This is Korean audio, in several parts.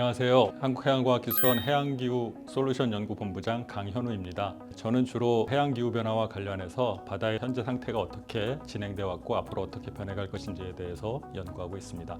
안녕하세요. 한국해양과학기술원 해양기후 솔루션 연구본부장 강현우입니다. 저는 주로 해양기후 변화와 관련해서 바다의 현재 상태가 어떻게 진행되어 왔고 앞으로 어떻게 변해갈 것인지에 대해서 연구하고 있습니다.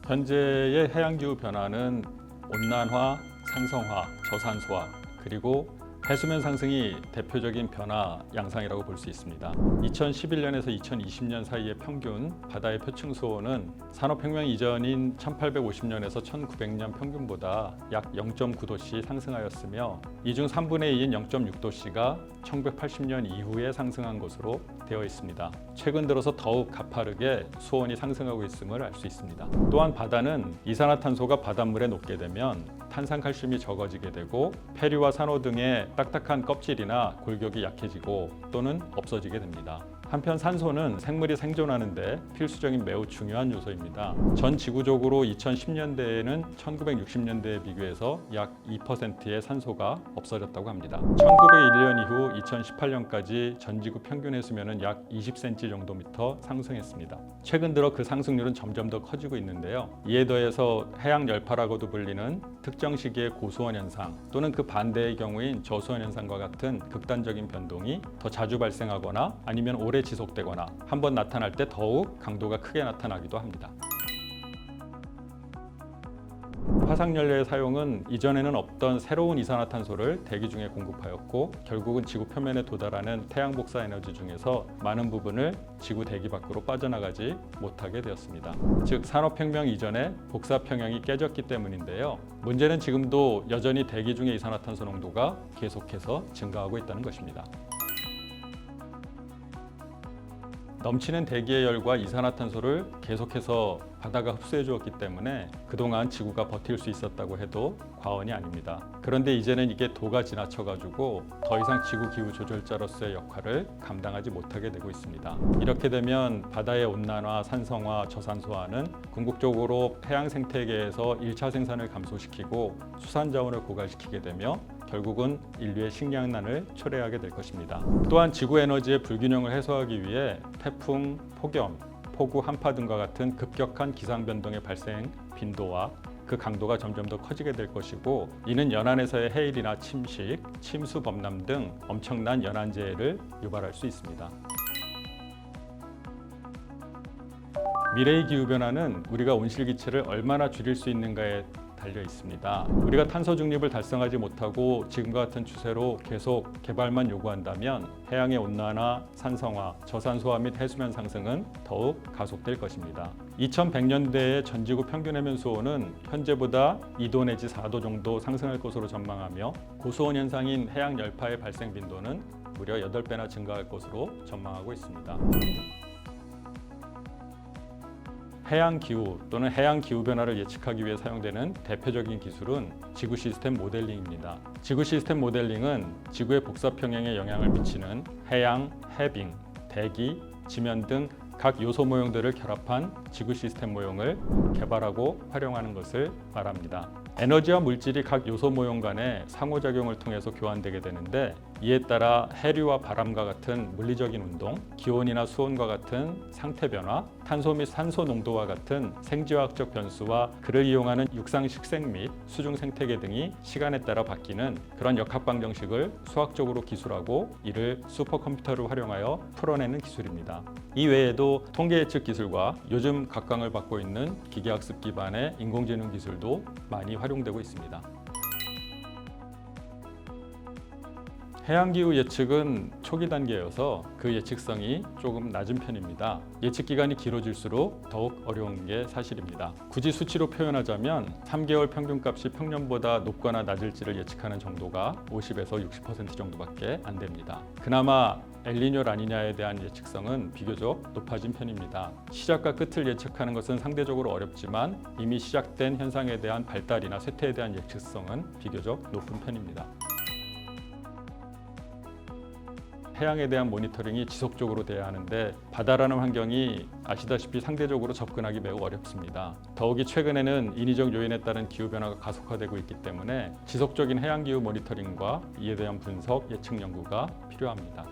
현재의 해양기후 변화는 온난화, 상성화, 저산소화, 그리고 해수면 상승이 대표적인 변화 양상이라고 볼 수 있습니다. 2011년에서 2020년 사이의 평균 바다의 표층 수온은 산업혁명 이전인 1850년에서 1900년 평균보다 약 0.9도씨 상승하였으며 이 중 3분의 2인 0.6도씨가 1980년 이후에 상승한 것으로 되어 있습니다. 최근 들어서 더욱 가파르게 수온이 상승하고 있음을 알 수 있습니다. 또한 바다는 이산화탄소가 바닷물에 녹게 되면 탄산칼슘이 적어지게 되고 폐류와 산호 등의 딱딱한 껍질이나 골격이 약해지고 또는 없어지게 됩니다. 한편 산소는 생물이 생존하는 데 필수적인 매우 중요한 요소입니다. 전 지구적으로 2010년대에는 1960년대에 비교해서 약 2%의 산소가 없어졌다고 합니다. 1901년 이후 2018년까지 전 지구 평균 해수면은 약 20cm 정도미터 상승했습니다. 최근 들어 그 상승률은 점점 더 커지고 있는데요. 이에 더해서 해양 열파라고도 불리는 특정 시기의 고수온 현상 또는 그 반대의 경우인 저수온 현상과 같은 극단적인 변동이 더 자주 발생하거나 아니면 오래 지속되거나 한번 나타날 때 더욱 강도가 크게 나타나기도 합니다. 화석연료의 사용은 이전에는 없던 새로운 이산화탄소를 대기 중에 공급하였고 결국은 지구 표면에 도달하는 태양 복사 에너지 중에서 많은 부분을 지구 대기 밖으로 빠져나가지 못하게 되었습니다. 즉 산업혁명 이전에 복사 평형이 깨졌기 때문인데요. 문제는 지금도 여전히 대기 중의 이산화탄소 농도가 계속해서 증가하고 있다는 것입니다. 넘치는 대기의 열과 이산화탄소를 계속해서 바다가 흡수해 주었기 때문에 그동안 지구가 버틸 수 있었다고 해도 과언이 아닙니다. 그런데 이제는 이게 도가 지나쳐가지고 더 이상 지구 기후 조절자로서의 역할을 감당하지 못하게 되고 있습니다. 이렇게 되면 바다의 온난화, 산성화, 저산소화는 궁극적으로 해양 생태계에서 1차 생산을 감소시키고 수산 자원을 고갈시키게 되며 결국은 인류의 식량난을 초래하게 될 것입니다. 또한 지구 에너지의 불균형을 해소하기 위해 태풍, 폭염, 폭우, 한파 등과 같은 급격한 기상 변동의 발생 빈도와 그 강도가 점점 더 커지게 될 것이고 이는 연안에서의 해일이나 침식, 침수 범람 등 엄청난 연안재해를 유발할 수 있습니다. 미래의 기후변화는 우리가 온실기체를 얼마나 줄일 수 있는가에 달려 있습니다. 우리가 탄소 중립을 달성하지 못하고 지금과 같은 추세로 계속 개발만 요구한다면 해양의 온난화, 산성화, 저산소화 및 해수면 상승은 더욱 가속될 것입니다. 2100년대의 전지구 평균 해면 수온은 현재보다 2도 내지 4도 정도 상승할 것으로 전망하며 고수온 현상인 해양 열파의 발생 빈도는 무려 8배나 증가할 것으로 전망하고 있습니다. 해양 기후 또는 해양 기후 변화를 예측하기 위해 사용되는 대표적인 기술은 지구 시스템 모델링입니다. 지구 시스템 모델링은 지구의 복사 평형에 영향을 미치는 해양, 해빙, 대기, 지면 등 각 요소 모형들을 결합한 지구 시스템 모형을 개발하고 활용하는 것을 말합니다. 에너지와 물질이 각 요소 모형 간의 상호작용을 통해서 교환되게 되는데 이에 따라 해류와 바람과 같은 물리적인 운동, 기온이나 수온과 같은 상태 변화, 탄소 및 산소 농도와 같은 생지화학적 변수와 그를 이용하는 육상 식생 및 수중 생태계 등이 시간에 따라 바뀌는 그런 역학방정식을 수학적으로 기술하고 이를 슈퍼컴퓨터를 활용하여 풀어내는 기술입니다. 이 외에도 통계 예측 기술과 요즘 각광을 받고 있는 기계학습 기반의 인공지능 기술도 많이 활용되고 있습니다. 해양기후 예측은 초기 단계여서 그 예측성이 조금 낮은 편입니다. 예측 기간이 길어질수록 더욱 어려운 게 사실입니다. 굳이 수치로 표현하자면 3개월 평균값이 평년보다 높거나 낮을지를 예측하는 정도가 50에서 60% 정도밖에 안 됩니다. 그나마 엘니뇨 라니냐에 대한 예측성은 비교적 높아진 편입니다. 시작과 끝을 예측하는 것은 상대적으로 어렵지만 이미 시작된 현상에 대한 발달이나 쇠퇴에 대한 예측성은 비교적 높은 편입니다. 해양에 대한 모니터링이 지속적으로 돼야 하는데 바다라는 환경이 아시다시피 상대적으로 접근하기 매우 어렵습니다. 더욱이 최근에는 인위적 요인에 따른 기후변화가 가속화되고 있기 때문에 지속적인 해양기후 모니터링과 이에 대한 분석, 예측 연구가 필요합니다.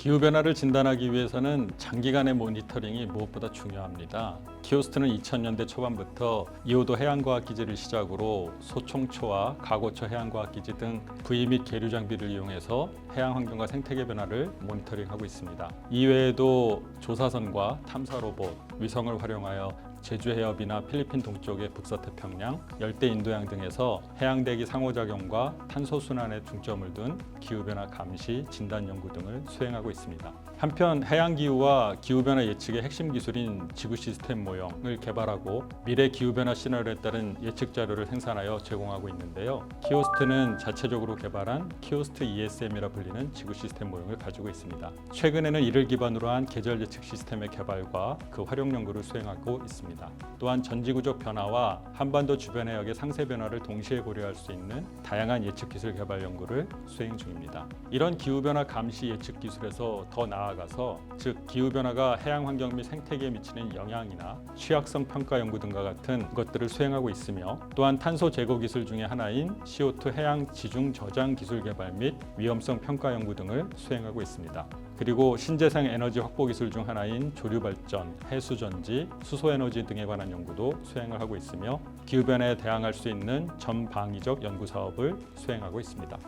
기후변화를 진단하기 위해서는 장기간의 모니터링이 무엇보다 중요합니다. 키오스트는 2000년대 초반부터 이호도 해양과학기지를 시작으로 소총초와 가고초 해양과학기지 등 부위 및 계류 장비를 이용해서 해양 환경과 생태계 변화를 모니터링하고 있습니다. 이외에도 조사선과 탐사 로봇, 위성을 활용하여 제주 해협이나 필리핀 동쪽의 북서태평양, 열대 인도양 등에서 해양대기 상호작용과 탄소 순환에 중점을 둔 기후변화 감시, 진단 연구 등을 수행하고 있습니다. 한편 해양기후와 기후변화 예측의 핵심 기술인 지구 시스템 모형을 개발하고 미래 기후변화 시나리오에 따른 예측 자료를 생산하여 제공하고 있는데요. 키오스트는 자체적으로 개발한 키오스트 ESM이라 불리는 지구 시스템 모형을 가지고 있습니다. 최근에는 이를 기반으로 한 계절 예측 시스템의 개발과 그 활용 연구를 수행하고 있습니다. 또한 전지구적 변화와 한반도 주변 해역의 상세 변화를 동시에 고려할 수 있는 다양한 예측 기술 개발 연구를 수행 중입니다. 이런 기후변화 감시 예측 기술에서 더 나아가서 즉 기후변화가 해양 환경 및 생태계에 미치는 영향이나 취약성 평가 연구 등과 같은 것들을 수행하고 있으며 또한 탄소 제거 기술 중에 하나인 CO2 해양 지중 저장 기술 개발 및 위험성 평가 연구 등을 수행하고 있습니다. 그리고 신재생 에너지 확보 기술 중 하나인 조류 발전, 해수 전지, 수소 에너지 등에 관한 연구도 수행을 하고 있으며 기후변화에 대항할 수 있는 전방위적 연구 사업을 수행하고 있습니다.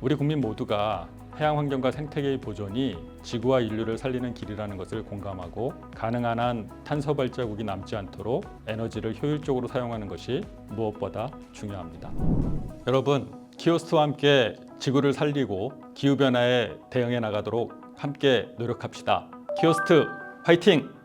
우리 국민 모두가 해양 환경과 생태계의 보존이 지구와 인류를 살리는 길이라는 것을 공감하고 가능한 한 탄소 발자국이 남지 않도록 에너지를 효율적으로 사용하는 것이 무엇보다 중요합니다. 여러분, 키오스트와 함께 지구를 살리고 기후변화에 대응해 나가도록 함께 노력합시다. 키오스트 화이팅!